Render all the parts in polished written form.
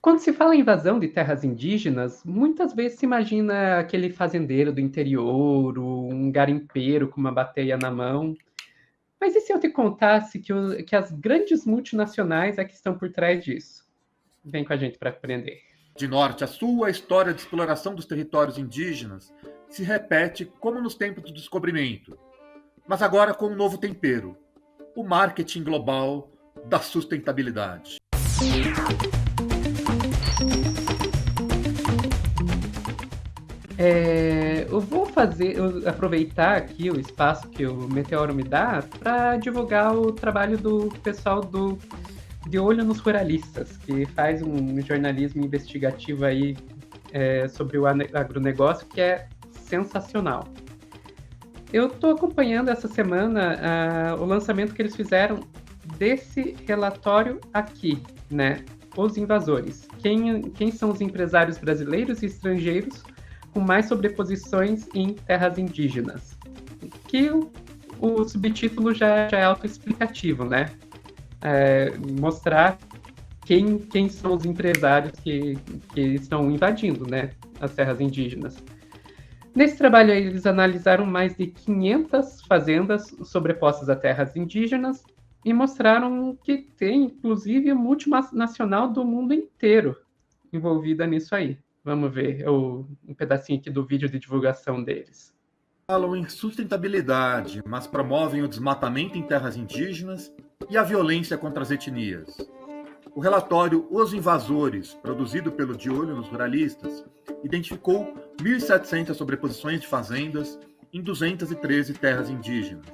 Quando se fala em invasão de terras indígenas, muitas vezes se imagina aquele fazendeiro do interior, um garimpeiro com uma bateia na mão. Mas e se eu te contasse que as grandes multinacionais é que estão por trás disso? Vem com a gente para aprender. De norte a sul, a história de exploração dos territórios indígenas se repete como nos tempos do descobrimento, mas agora com um novo tempero: o marketing global da sustentabilidade. Eu vou aproveitar aqui o espaço que o Meteoro me dá para divulgar o trabalho do pessoal do De Olho nos Ruralistas, que faz um jornalismo investigativo aí sobre o agronegócio que é sensacional. Eu estou acompanhando essa semana o lançamento que eles fizeram desse relatório aqui, né? Os invasores. Quem são os empresários brasileiros e estrangeiros com mais sobreposições em terras indígenas? Que o subtítulo já é autoexplicativo, né? Mostrar quem são os empresários que estão invadindo, né, as terras indígenas. Nesse trabalho, eles analisaram mais de 500 fazendas sobrepostas a terras indígenas e mostraram que tem, inclusive, multinacional do mundo inteiro envolvida nisso aí. Vamos ver um pedacinho aqui do vídeo de divulgação deles. Falam em sustentabilidade, mas promovem o desmatamento em terras indígenas e a violência contra as etnias. O relatório Os Invasores, produzido pelo De Olho nos Ruralistas, identificou 1.700 sobreposições de fazendas em 213 terras indígenas.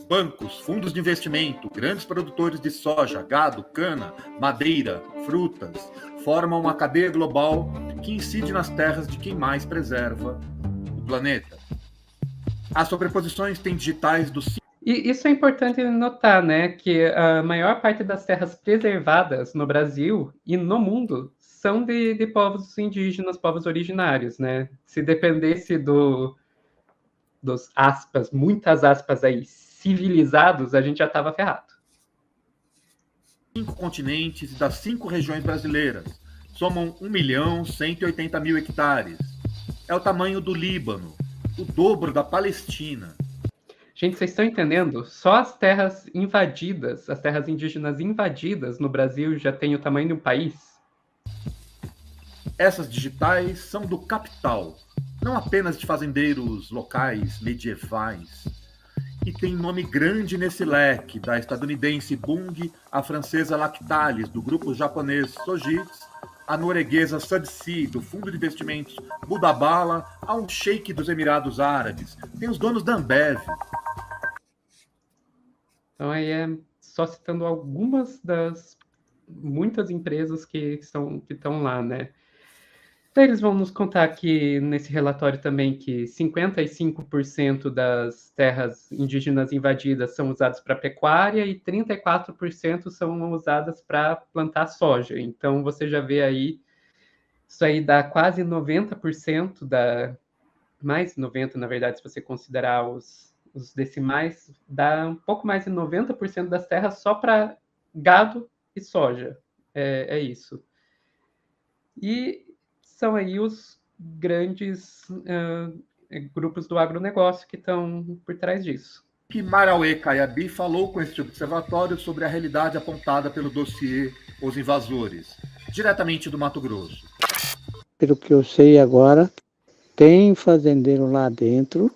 Bancos, fundos de investimento, grandes produtores de soja, gado, cana, madeira, frutas, formam uma cadeia global que incide nas terras de quem mais preserva o planeta. As sobreposições têm digitais dos E isso é importante notar, né, que a maior parte das terras preservadas no Brasil e no mundo são de povos indígenas, povos originários, né? Se dependesse dos aspas, muitas aspas aí, civilizados, a gente já estava ferrado. 5 continentes e das 5 regiões brasileiras. Somam 1.180.000 hectares. É o tamanho do Líbano, o dobro da Palestina. Gente, vocês estão entendendo? Só as terras invadidas, as terras indígenas invadidas no Brasil já tem o tamanho de um país? Essas digitais são do capital, não apenas de fazendeiros locais medievais. E tem nome grande nesse leque, da estadunidense Bunge à francesa Lactalis, do grupo japonês Sojitz, a norueguesa Subsea, do fundo de investimentos Budabala, a um sheik dos Emirados Árabes. Tem os donos da Ambev. Então aí é só citando algumas das muitas empresas que estão lá, né? Então, eles vão nos contar aqui nesse relatório também que 55% das terras indígenas invadidas são usadas para pecuária e 34% são usadas para plantar soja. Então, você já vê aí, isso aí dá quase 90% mais 90%, na verdade, se você considerar os decimais, dá um pouco mais de 90% das terras só para gado e soja. É isso. E são aí os grandes grupos do agronegócio que estão por trás disso. Que Marauê Caiabi falou com este observatório sobre a realidade apontada pelo dossiê Os Invasores, diretamente do Mato Grosso. Pelo que eu sei agora, tem fazendeiro lá dentro,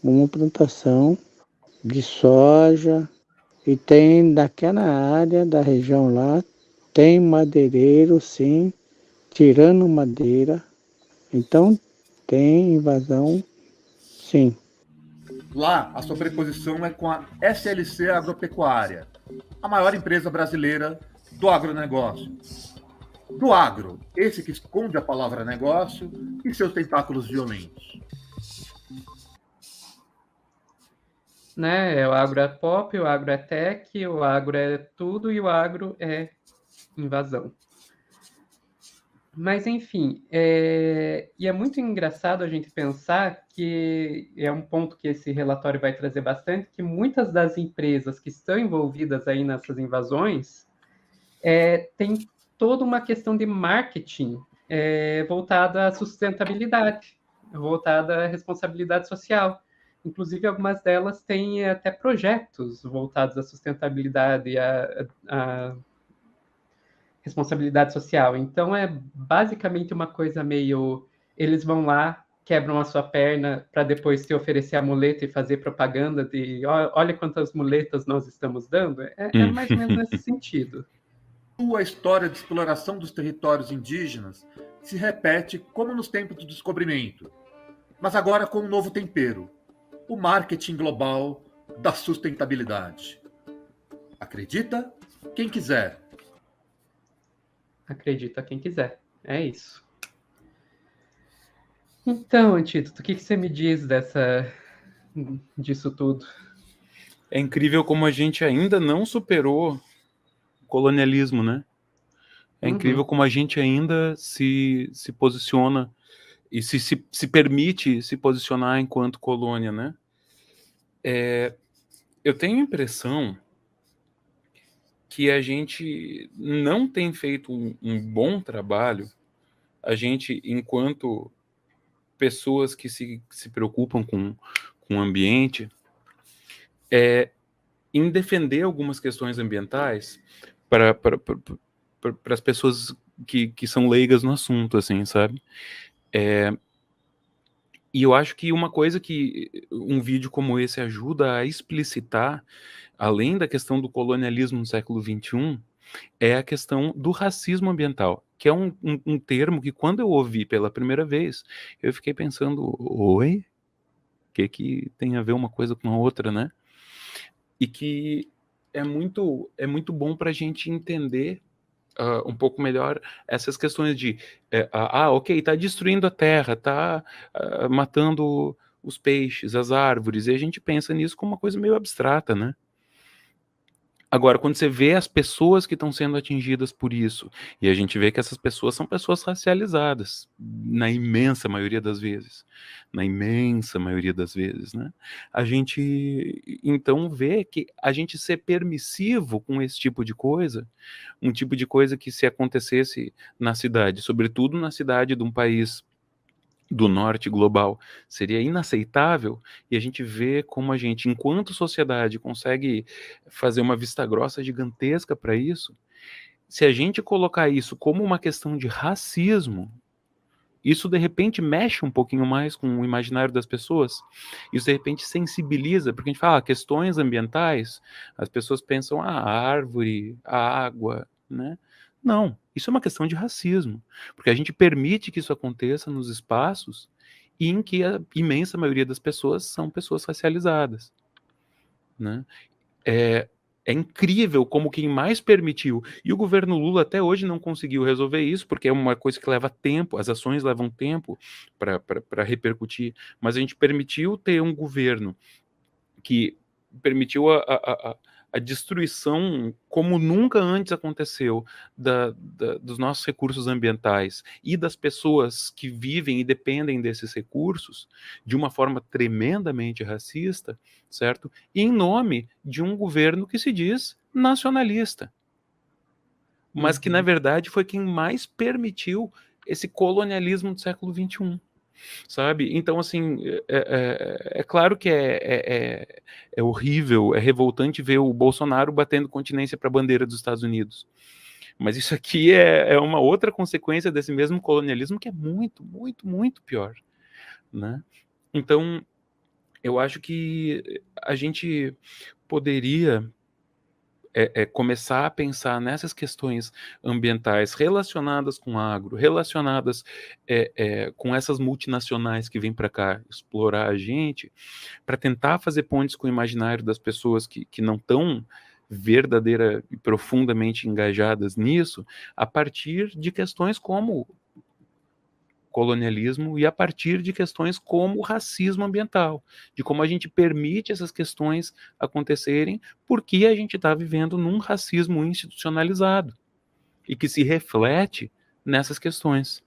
uma plantação de soja, e tem daquela área da região lá, tem madeireiro, sim, tirando madeira. Então, tem invasão, sim. Lá, a sobreposição é com a SLC Agropecuária, a maior empresa brasileira do agronegócio. Do agro, esse que esconde a palavra negócio e seus tentáculos violentos. Né? O agro é pop, o agro é tech, o agro é tudo e o agro é invasão. Mas, enfim, e é muito engraçado a gente pensar que é um ponto que esse relatório vai trazer bastante, que muitas das empresas que estão envolvidas aí nessas invasões têm toda uma questão de marketing voltada à sustentabilidade, voltada à responsabilidade social. Inclusive, algumas delas têm até projetos voltados à sustentabilidade e à responsabilidade social. Então, é basicamente uma coisa meio... Eles vão lá, quebram a sua perna para depois te oferecer a muleta e fazer propaganda de olha quantas muletas nós estamos dando. É mais ou menos nesse sentido. A história de exploração dos territórios indígenas se repete como nos tempos do descobrimento, mas agora com um novo tempero: o marketing global da sustentabilidade. Acredita? Quem quiser. Acredita quem quiser. É isso. Então, Antídoto, o que você me diz disso tudo? É incrível como a gente ainda não superou o colonialismo, né? É incrível como a gente ainda se posiciona e se permite se posicionar enquanto colônia, né? Eu tenho a impressão que a gente não tem feito um bom trabalho, a gente, enquanto pessoas que se preocupam com o ambiente, em defender algumas questões ambientais para as pessoas que são leigas no assunto, assim, sabe? E eu acho que uma coisa que um vídeo como esse ajuda a explicitar, além da questão do colonialismo no século XXI, é a questão do racismo ambiental, que é um termo que, quando eu ouvi pela primeira vez, eu fiquei pensando, oi? O que tem a ver uma coisa com a outra, né? E que é muito bom para a gente entender um pouco melhor essas questões de ok, está destruindo a terra, está matando os peixes, as árvores, e a gente pensa nisso como uma coisa meio abstrata, né? Agora, quando você vê as pessoas que estão sendo atingidas por isso, e a gente vê que essas pessoas são pessoas racializadas, na imensa maioria das vezes, né? A gente, então, vê que a gente ser permissivo com esse tipo de coisa, um tipo de coisa que, se acontecesse na cidade, sobretudo na cidade de um país do norte global, seria inaceitável, e a gente vê como a gente, enquanto sociedade, consegue fazer uma vista grossa gigantesca para isso. Se a gente colocar isso como uma questão de racismo, isso de repente mexe um pouquinho mais com o imaginário das pessoas, isso de repente sensibiliza, porque a gente fala questões ambientais, as pessoas pensam a árvore, a água, né? Não, isso é uma questão de racismo, porque a gente permite que isso aconteça nos espaços em que a imensa maioria das pessoas são pessoas racializadas, né? É incrível como quem mais permitiu, e o governo Lula até hoje não conseguiu resolver isso, porque é uma coisa que leva tempo, as ações levam tempo para repercutir, mas a gente permitiu ter um governo que permitiu a destruição, como nunca antes aconteceu, dos nossos recursos ambientais e das pessoas que vivem e dependem desses recursos de uma forma tremendamente racista, certo? E em nome de um governo que se diz nacionalista, mas que, na verdade, foi quem mais permitiu esse colonialismo do século XXI. Sabe? Então, assim, é claro que é horrível, é revoltante ver o Bolsonaro batendo continência para a bandeira dos Estados Unidos. Mas isso aqui é uma outra consequência desse mesmo colonialismo que é muito, muito, muito pior, né? Então, eu acho que a gente poderia começar a pensar nessas questões ambientais relacionadas com agro, relacionadas com essas multinacionais que vêm para cá explorar a gente, para tentar fazer pontes com o imaginário das pessoas que não estão verdadeira e profundamente engajadas nisso, a partir de questões como colonialismo e a partir de questões como o racismo ambiental, de como a gente permite essas questões acontecerem porque a gente está vivendo num racismo institucionalizado e que se reflete nessas questões.